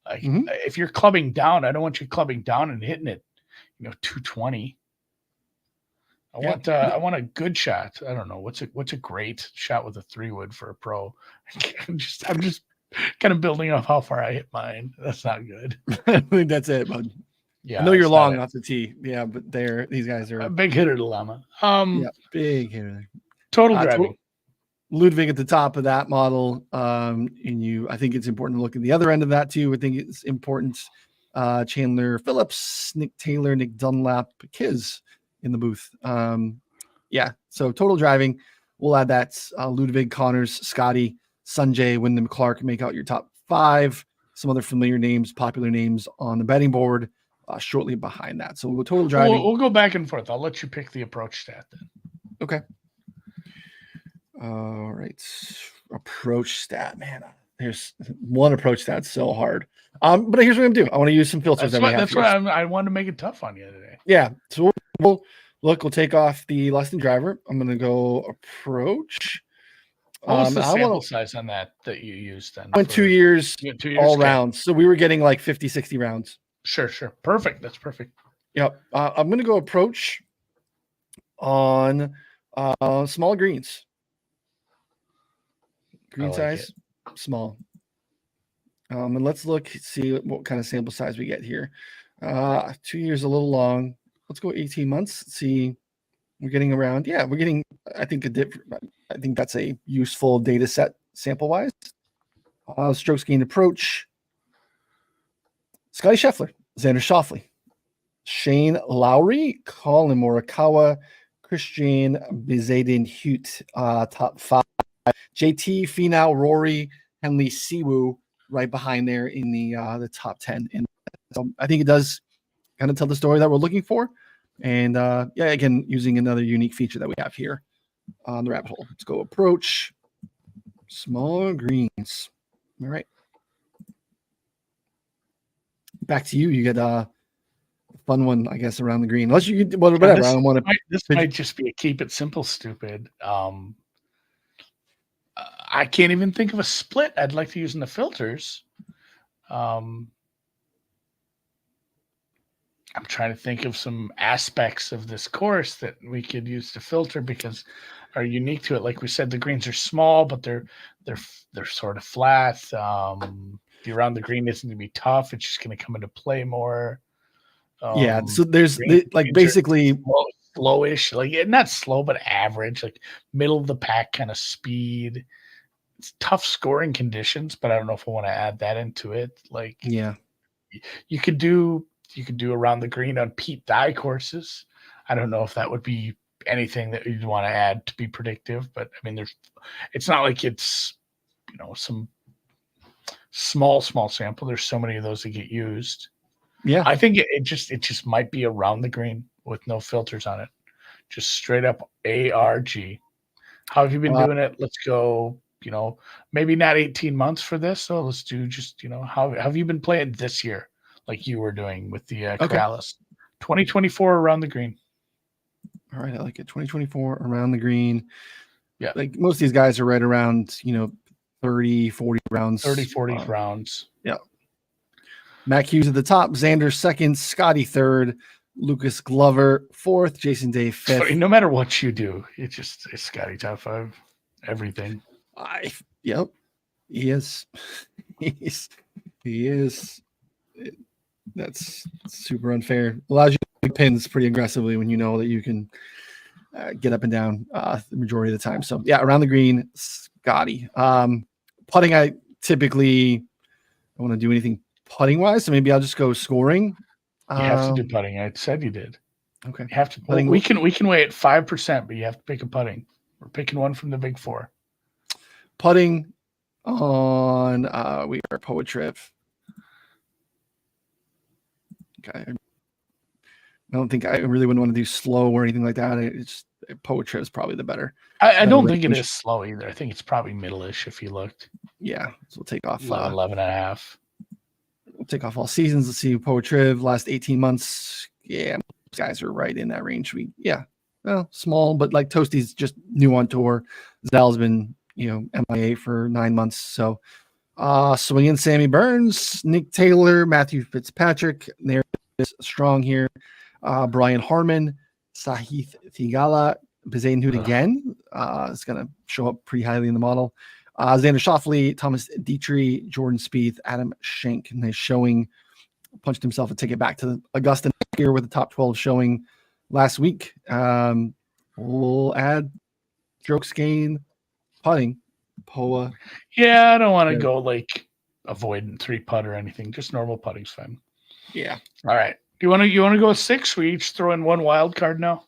If you're clubbing down, I don't want you clubbing down and hitting it, 220. I want a good shot. I don't know what's a great shot with a 3-wood for a pro. I'm just kind of building off how far I hit mine. That's not good. I think that's it, bud. Yeah, I know you're long off the tee. Yeah, but these guys are a big hitter dilemma. Big hitter. Total driving. Ludwig at the top of that model. I think it's important to look at the other end of that too. I think it's important. Chandler Phillips, Nick Taylor, Nick Dunlap, Kiz in the booth. So total driving. We'll add that. Ludwig, Connors, Scotty, Sanjay, Wyndham Clark make out your top 5. Some other familiar names, popular names on the betting board. Shortly behind that. So we'll go total driving. We'll go back and forth. I'll let you pick the approach stat then. Okay. All right. Approach stat, man. There's one approach stat so hard. But here's what I'm gonna do. I want to use some filters. That's why I wanted to make it tough on you today. Yeah. So we'll take off the less than driver. I'm gonna go approach. What's the sample size on that you used then? I went 2 years, 2 years all rounds. So we were getting 50, 60 rounds. Sure. Perfect. That's perfect. Yep. I'm going to go approach on small greens. Green size, small. And let's see what kind of sample size we get here. 2 years a little long. Let's go 18 months. Let's see. We're getting around. Yeah, we're getting, I think that's a useful data set sample wise. Strokes gained approach. Scotty Scheffler, Xander Schauffele, Shane Lowry, Colin Morikawa, Christian Bezaden-Hute, top 5. JT, Finau, Rory, Henley, Siwoo, right behind there in the top 10. And so I think it does kind of tell the story that we're looking for. And yeah, again, using another unique feature that we have here on the rabbit hole. Let's go approach. Small greens. All right. Back to you. You get a fun one, I guess, around the green. Unless you could, whatever. I don't want to. This might just be a keep it simple, stupid. I can't even think of a split I'd like to use in the filters. I'm trying to think of some aspects of this course that we could use to filter because are unique to it. Like we said, the greens are small, but they're sort of flat. The around the green isn't going to be tough. It's just going to come into play more. Yeah. So there's like basically slowish, like not slow, but average, like middle of the pack kind of speed. It's tough scoring conditions, but I don't know if I want to add that into it. Like, yeah, you could do around the green on Pete Dye courses. I don't know if that would be anything that you'd want to add to be predictive, but I mean, it's not like it's, some small sample. There's so many of those that get used. Yeah. I think it just might be around the green with no filters on it. Just straight up ARG. How have you been doing it? Let's go, maybe not 18 months for this. So let's do just, how have you been playing this year? Like you were doing with the Corrales. 2024 around the green. All right. I like it. 2024 around the green. Yeah. Like most of these guys are right around, 30, 40 rounds. 30, 40 rounds. Yeah. Mac Hughes at the top, Xander second, Scotty third, Lucas Glover fourth, Jason Day fifth. Funny, no matter what you do, it's Scotty top 5, everything. Yep, he is. He is. That's super unfair. Allows you to make pins pretty aggressively when you know that you can get up and down the majority of the time. So yeah, around the green, Scotty. Putting, I typically don't want to do anything putting wise, so maybe I'll just go scoring. You have to do putting. I said you did. Okay. You have to. Putting. We can weigh it 5%, but you have to pick a putting. We're picking one from the big 4. Putting on we are Poet Trip. Okay. I don't think I really wouldn't want to do slow or anything like that. It's Poet Trip is probably the better. I don't think it is slow either. I think it's probably middle-ish if you looked. Yeah. So we'll take off 11 and a half. We'll take off all seasons. Let's see. Poet Trip last 18 months. Yeah, most guys are right in that range. Well, small, but like Toasty's just new on tour. Zal's been, MIA for 9 months. So swinging Sammy Burns, Nick Taylor, Matthew Fitzpatrick. There is strong here. Brian Harmon, Sahith Thigala, Bezaden-Hute again. It's going to show up pretty highly in the model. Xander Schauffele, Thomas Dietrich, Jordan Spieth, Adam Schenk. Nice showing. Punched himself a ticket back to Augusta here with the top 12 showing last week. We'll add strokes gain, putting, POA. Yeah, I don't want to go like avoidant 3-putt or anything. Just normal putting's fine. Yeah. All right. You want to go 6? We each throw in one wild card now.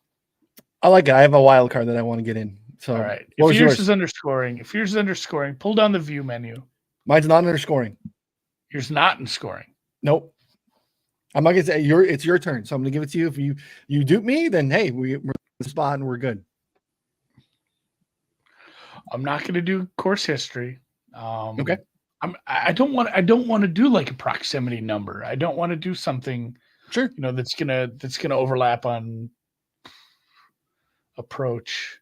I like it. I have a wild card that I want to get in. So, all right. If yours is underscoring, pull down the view menu. Mine's not underscoring. Yours not in scoring. Nope. I'm not gonna say it's your turn, so I'm gonna give it to you. If you dupe me, then hey, we're in the spot and we're good. I'm not gonna do course history. Okay. I don't want to do like a proximity number. I don't want to do something. Sure. That's gonna overlap on approach.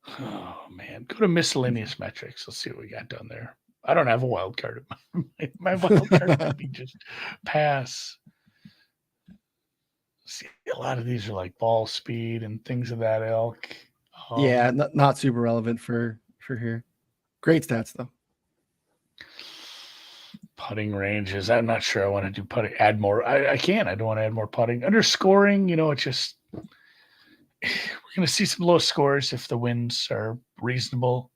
Oh man, go to miscellaneous metrics. Let's see what we got down there. I don't have a wild card. My wild card might be just pass. See, a lot of these are like ball speed and things of that ilk. Yeah, not super relevant for here. Great stats though. Putting ranges. I'm not sure I want to do putting. Add more. I can. I don't want to add more putting. Under scoring, it's just we're going to see some low scores if the winds are reasonable.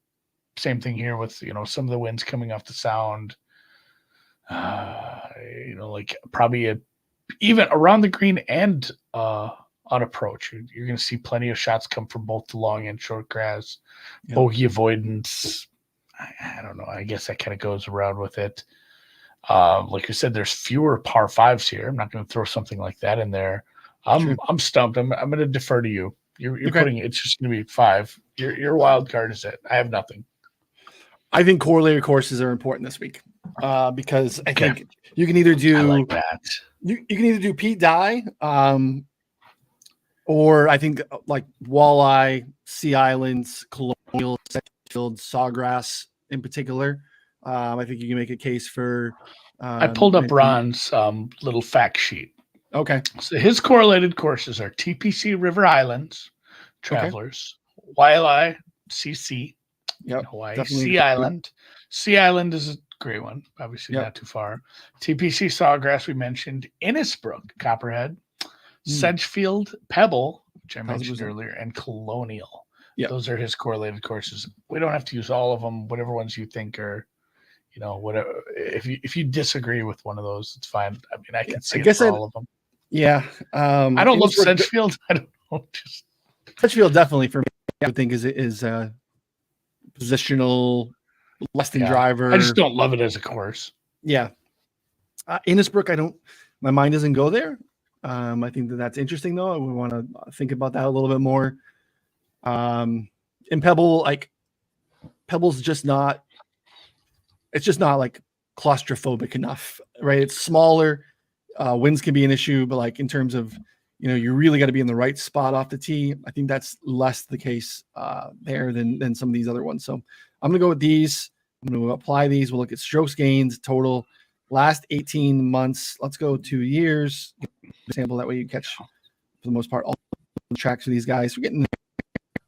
Same thing here with some of the winds coming off the sound. Like probably even around the green and on approach, you're going to see plenty of shots come from both the long and short grass. Yep. Bogey avoidance. I don't know. I guess that kind of goes around with it. Like you said, there's fewer par fives here. I'm not going to throw something like that in there. I'm stumped. I'm going to defer to you. You're okay. Putting it's just going to be 5. Your wild card is it. I have nothing. I think correlated courses are important this week because I think you can either do. I like that. You can either do Pete Dye, or I think like Walleye, Sea Islands, Colonial, Sedgefield, Sawgrass in particular. I think you can make a case for. I pulled up Ron's little fact sheet. Okay. So his correlated courses are TPC River Islands, Travelers, Waialae, CC, Hawaii, definitely. Sea Island. Sea Island is a great one. Obviously not too far. TPC Sawgrass we mentioned. Innisbrook, Copperhead, Sedgefield, Pebble, which I mentioned earlier, and Colonial. Yep. Those are his correlated courses. We don't have to use all of them. Whatever ones you think are. Whatever. If you disagree with one of those, it's fine. I mean, I can see all of them. Yeah. I don't love Sedgefield. I don't know. Sedgefield definitely for me, I would think is positional, less than driver. I just don't love it as a course. Yeah. Innisbrook, my mind doesn't go there. I think that's interesting though. I would want to think about that a little bit more. In Pebble, Pebble's just not. It's just not like claustrophobic enough, right? It's smaller. Winds can be an issue, but in terms of, you really got to be in the right spot off the tee. I think that's less the case there than some of these other ones. So I'm going to go with these. I'm going to apply these. We'll look at strokes gains total last 18 months. Let's go 2 years. Sample that way you catch, for the most part, all the tracks for these guys. We're getting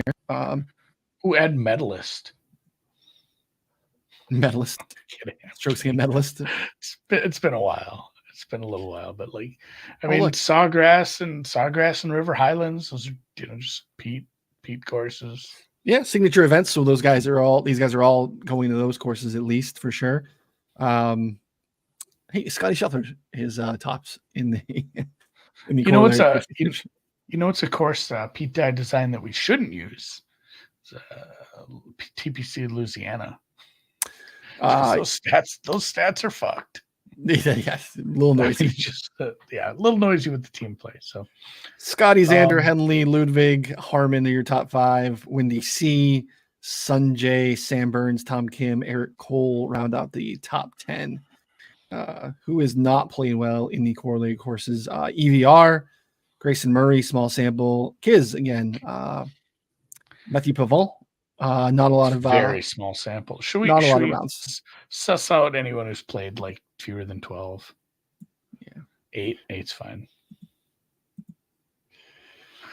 there. Who add medalist? Medalist. Strokes gain medalist. It's been a while. It's been a little while, but Sawgrass and River Highlands, those are just Pete courses. Yeah, signature events. So these guys are all going to those courses at least for sure. Hey, Scotty Scheffler is tops in the it's a course Pete Dye designed that we shouldn't use. It's, TPC Louisiana. Those stats are fucked. Yes, a little noisy. A little noisy with the team play. So, Scotty, Xander, Henley, Ludwig, Harmon are your top 5. Windy C, Sunjay, Sam Burns, Tom Kim, Eric Cole round out the top 10. Who is not playing well in the correlated courses? EVR, Grayson Murray, small sample. Kiz again. Matthew Pavon. Not a lot of very small sample. Should we not a lot of rounds. Suss out anyone who's played fewer than 12? Yeah, 8's fine.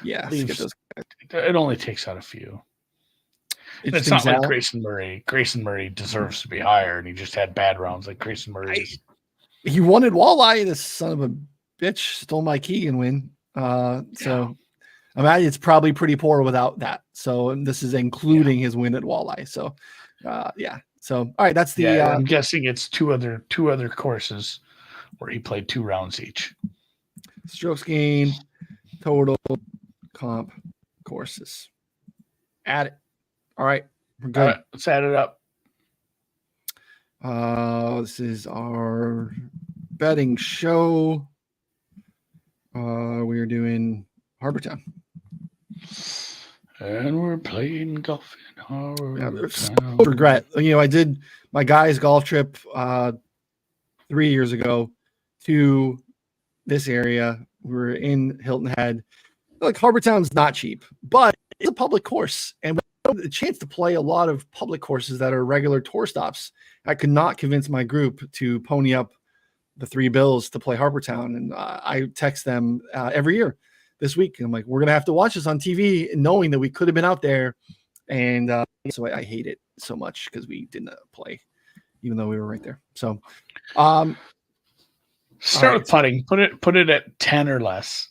Yeah, it only takes out a few. It's not like Grayson Murray. Grayson Murray deserves to be higher, and he just had bad rounds. Like Grayson Murray, he wanted Walleye. This son of a bitch stole my key and win. I imagine it's probably pretty poor without that. So this is including his win at Walleye. So, So all right, that's the. I'm guessing it's two other courses where he played 2 rounds each. Strokes gain, total, comp, courses. Add it. All right, we're good. All right, let's add it up. This is our betting show. We are doing Harbour Town. And we're playing golf in Harbour Town. Regret. I did my guys' golf trip 3 years ago to this area. We were in Hilton Head. Harbour Town's not cheap, but it's a public course, and we the chance to play a lot of public courses that are regular tour stops. I could not convince my group to pony up the $3 to play Harbour Town, and I text them every year this week. And I'm like, we're gonna have to watch this on TV, knowing that we could have been out there, and so I hate it so much because we didn't play, even though we were right there. So, start with putting. Put it at 10 or less.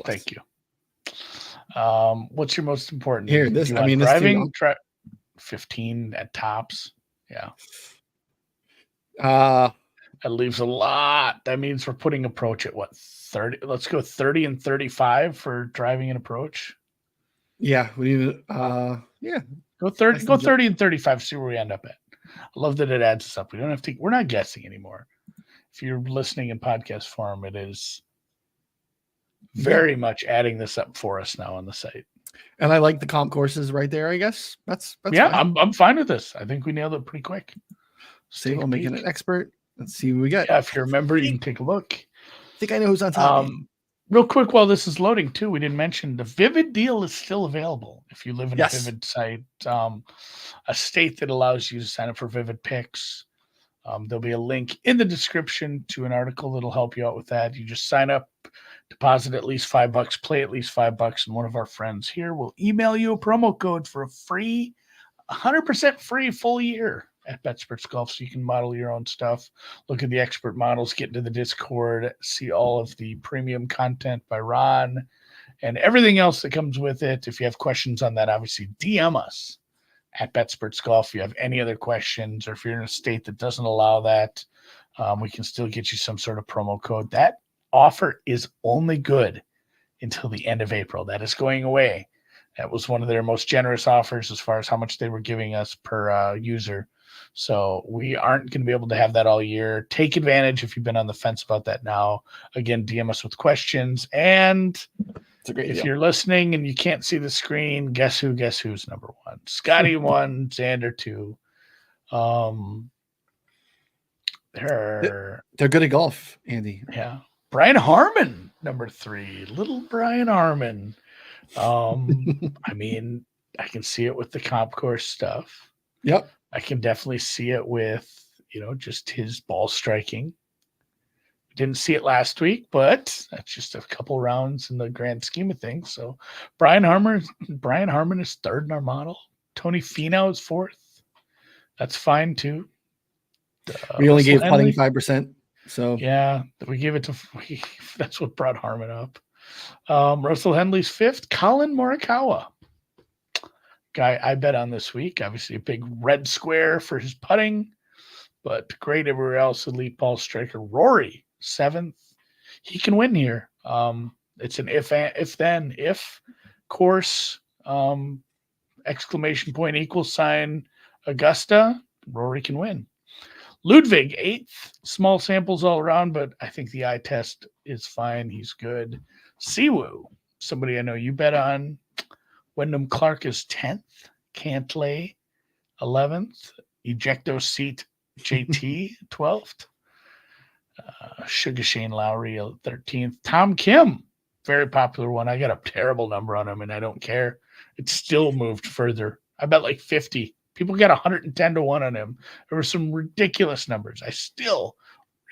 Thank you. What's your most important? Here, this. I mean, driving. 15 at tops. Yeah. That leaves a lot. That means we're putting approach at what, 30? Let's go 30 and 35 for driving and approach. Yeah, we need yeah. Go 30. Go 30 and 35. See where we end up at. I love that it adds us up. We don't have to. We're not guessing anymore. If you're listening in podcast form, it is very much adding this up for us now on the site. And I like the comp courses right there. I guess that's yeah. fine. I'm fine with this. I think we nailed it pretty quick. Save on making an expert. Let's see what we got. Yeah, if you remember, you can take a look. I think I know who's on top. Real quick, while this is loading too, we didn't mention the Vivid deal is still available. If you live in a Vivid site, a state that allows you to sign up for Vivid Picks, there'll be a link in the description to an article that'll help you out with that. You just sign up, deposit at least $5, play at least $5, and one of our friends here will email you a promo code for a free, 100% free full year at BetSports Golf, so you can model your own stuff, look at the expert models, get into the Discord, see all of the premium content by Ron, and everything else that comes with it. If you have questions on that, obviously DM us at BetSports Golf. If you have any other questions, or if you're in a state that doesn't allow that, we can still get you some sort of promo code. That offer is only good until the end of April. That is going away. That was one of their most generous offers as far as how much they were giving us per user. So we aren't going to be able to have that all year. Take advantage if you've been on the fence about that now. Again, DM us with questions. And if you're listening and you can't see the screen, guess who's number one? Scotty 1, Xander 2. They're good at golf, Andy. Yeah. Brian Harmon, number 3. Little Brian Harmon. I mean, I can see it with the comp course stuff. Yep. I can definitely see it with, just his ball striking. Didn't see it last week, but that's just a couple rounds in the grand scheme of things. So Brian Harmon is third in our model. Tony Finau is fourth. That's fine too. We only gave putting 5%. So yeah, we gave it to. That's what brought Harmon up. Russell Henley's fifth. Colin Morikawa, guy I bet on this week. Obviously, a big red square for his putting, but great everywhere else. Elite ball striker. Rory, 7th. He can win here. It's an if course. Exclamation point, equal sign, Augusta. Rory can win. Ludwig, 8th. Small samples all around, but I think the eye test is fine. He's good. Siwoo, somebody I know you bet on. Wyndham Clark is 10th. Cantlay, 11th. Ejecto Seat JT, 12th. Sugar Shane Lowry, 13th. Tom Kim, very popular one. I got a terrible number on him, and I don't care. It still moved further. I bet like 50. People got 110 to 1 on him. There were some ridiculous numbers. I still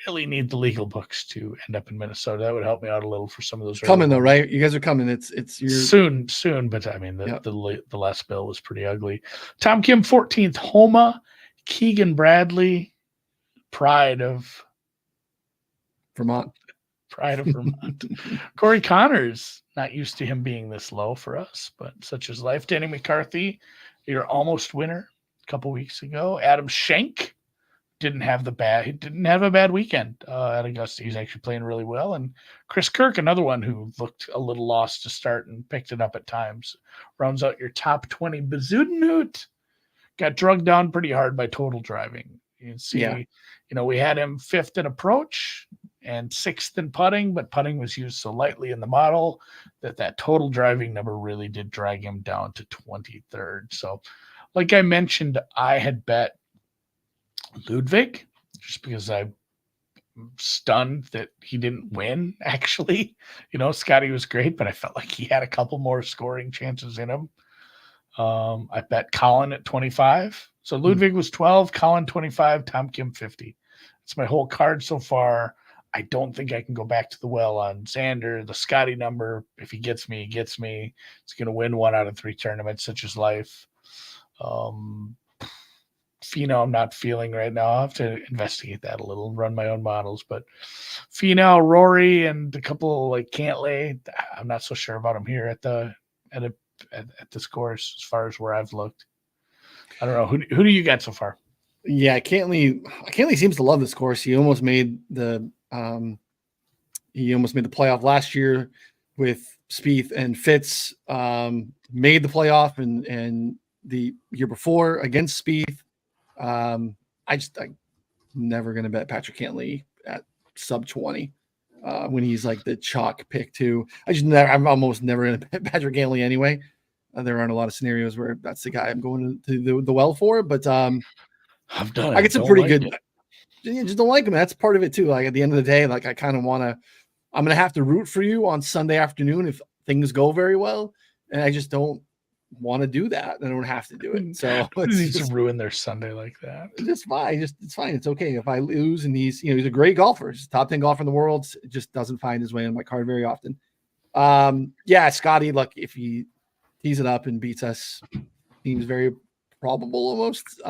really need the legal books to end up in Minnesota. That would help me out a little for some of those. Coming though, right? You guys are coming. It's your soon. But I mean, the last bill was pretty ugly. Tom Kim, 14th. Homa, Keegan Bradley, pride of Vermont. Corey Connors, not used to him being this low for us, but such is life. Danny McCarthy, your almost winner a couple weeks ago. Adam Schenk didn't have a bad weekend at Augusta. He's actually playing really well. And Chris Kirk, another one who looked a little lost to start and picked it up at times, rounds out your top 20. Bezuidenhout got drugged down pretty hard by total driving. You can see, we had him 5th in approach and 6th in putting, but putting was used so lightly in the model that total driving number really did drag him down to 23rd. So like I mentioned, I had bet Ludwig just because I stunned that he didn't win, actually. Scotty was great, but I felt like he had a couple more scoring chances in him. I bet Colin at 25. So Ludwig was 12, Colin 25, Tom Kim 50. That's my whole card so far. I don't think I can go back to the well on Xander. The Scotty number, if he gets me, he gets me. He's going to win 1 out of 3 tournaments, such as life. Finau, I'm not feeling right now. I'll have to investigate that a little and run my own models. But Finau, Rory, and a couple like Cantlay, I'm not so sure about them here at this course as far as where I've looked. I don't know. Who do you got so far? Yeah, Cantlay seems to love this course. He almost made the playoff last year with Spieth and Fitz. Made the playoff and the year before against Spieth. I'm never gonna bet Patrick Cantlay at sub 20 when he's like the chalk pick too. I'm almost never gonna bet Patrick Cantlay anyway. There aren't a lot of scenarios where that's the guy I'm going to the well for, but I've done it. I get some pretty good. You just don't like him. That's part of it too. Like at the end of the day, like I kind of want to. I'm gonna have to root for you on Sunday afternoon if things go very well, and I just don't want to do that. I don't have to do it. So it's just ruin their Sunday like that. It's fine. It's fine. It's okay if I lose. And he's a great golfer. He's top 10 golfer in the world. It just doesn't find his way on my card very often. Yeah, Scotty. Look, if he tees it up and beats us, seems very probable almost.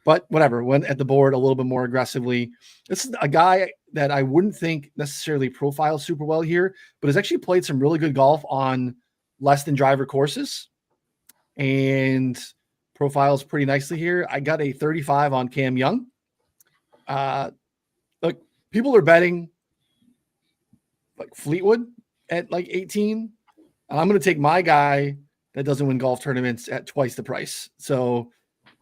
But whatever. Went at the board a little bit more aggressively. This is a guy that I wouldn't think necessarily profiles super well here, but has actually played some really good golf on less than driver courses and profiles pretty nicely here. I got a 35 on Cam Young. Look, people are betting like Fleetwood at like 18. And I'm going to take my guy that doesn't win golf tournaments at twice the price. So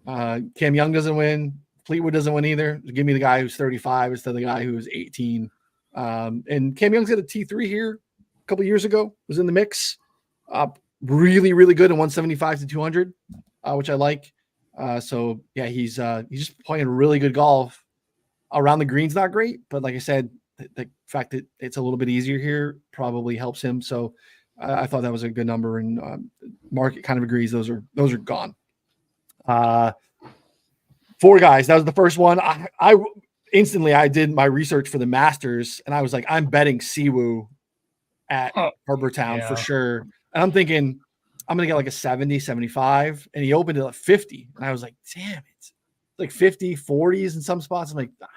Cam Young doesn't win. Fleetwood doesn't win either. Give me the guy who's 35 instead of the guy who's 18. And Cam Young's got a T3 here a couple years ago, was in the mix. Really, really good in 175 to 200, which I like. So yeah, he's just playing really good golf. Around the green's not great, but like I said, the fact that it's a little bit easier here probably helps him. So I thought that was a good number, and market kind of agrees. Those are gone. 4 guys. That was the first one. I instantly did my research for the Masters, and I was like, I'm betting Siwoo at Harbour Town for sure. And I'm thinking I'm going to get like a 70, 75. And he opened it at 50. And I was like, damn, it's like 50, 40s in some spots. I'm like, I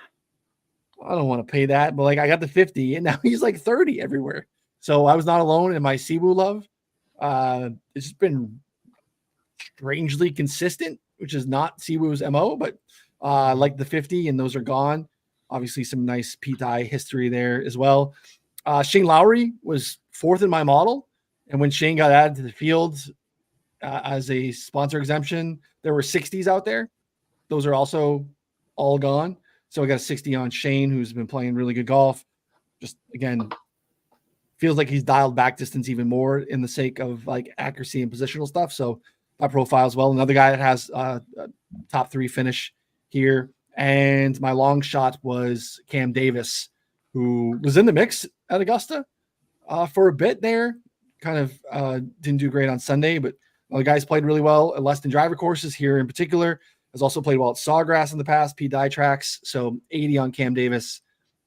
don't want to pay that. But like I got the 50 and now he's like 30 everywhere. So I was not alone in my Siwoo love. It's just been strangely consistent, which is not Siwoo's MO, but like the 50 and those are gone. Obviously some nice Pete Dye history there as well. Shane Lowry was 4th in my model. And when Shane got added to the field as a sponsor exemption, there were 60s out there. Those are also all gone. So I got a 60 on Shane, who's been playing really good golf. Just, again, feels like he's dialed back distance even more in the sake of like accuracy and positional stuff. So my profile as well. Another guy that has a top 3 finish here. And my long shot was Cam Davis, who was in the mix at Augusta for a bit there. Kind of didn't do great on Sunday, but the guys played really well at less than driver courses here in particular. Has also played well at Sawgrass in the past, Pete Dye tracks. So 80 on Cam Davis.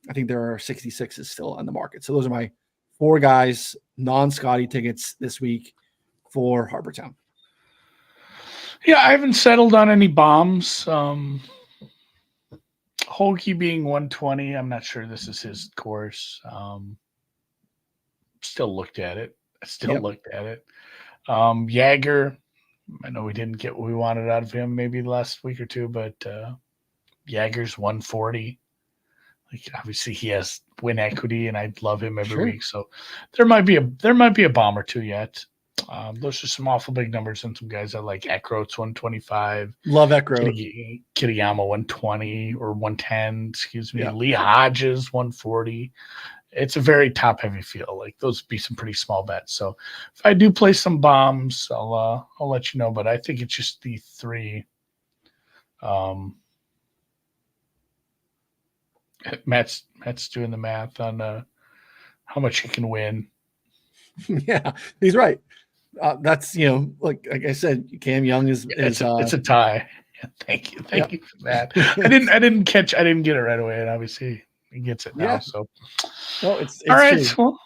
I think there are 66s still on the market. So those are my 4 guys, non-Scotty tickets this week for Harbour Town. Yeah, I haven't settled on any bombs. Hoagie being 120. I'm not sure this is his course. Still looked at it. Jagger, I know we didn't get what we wanted out of him maybe the last week or two, but Jagger's 140. Like obviously he has win equity, and I love him every week. So there might be a bomb or two yet. Those are some awful big numbers, and some guys I like. Eckroat's 125. Love Eckroat. Kitayama 120 or 110. Excuse me. Yeah. Lee Hodges 140. It's a very top heavy field. Like those would be some pretty small bets. So if I do play some bombs, I'll let you know. But I think it's just the 3. Matt's doing the math on how much he can win. Yeah, he's right. That's like I said, Cam Young is It's a tie. Thank you for that. I didn't get it right away, and obviously he gets it now. Yeah. So, no, it's all right. true. Well,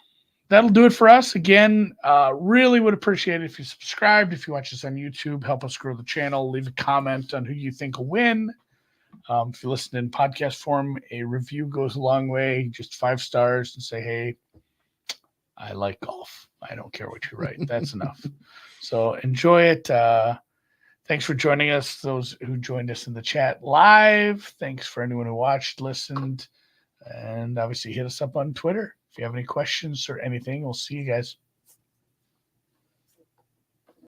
that'll do it for us. Again, really would appreciate it if you subscribed. If you watch us on YouTube, help us grow the channel. Leave a comment on who you think will win. If you listen in podcast form, a review goes a long way. Just 5 stars and say, hey, I like golf. I don't care what you write. That's enough. So enjoy it. Thanks for joining us. Those who joined us in the chat live. Thanks for anyone who watched, listened, and obviously hit us up on Twitter. If you have any questions or anything, we'll see you guys.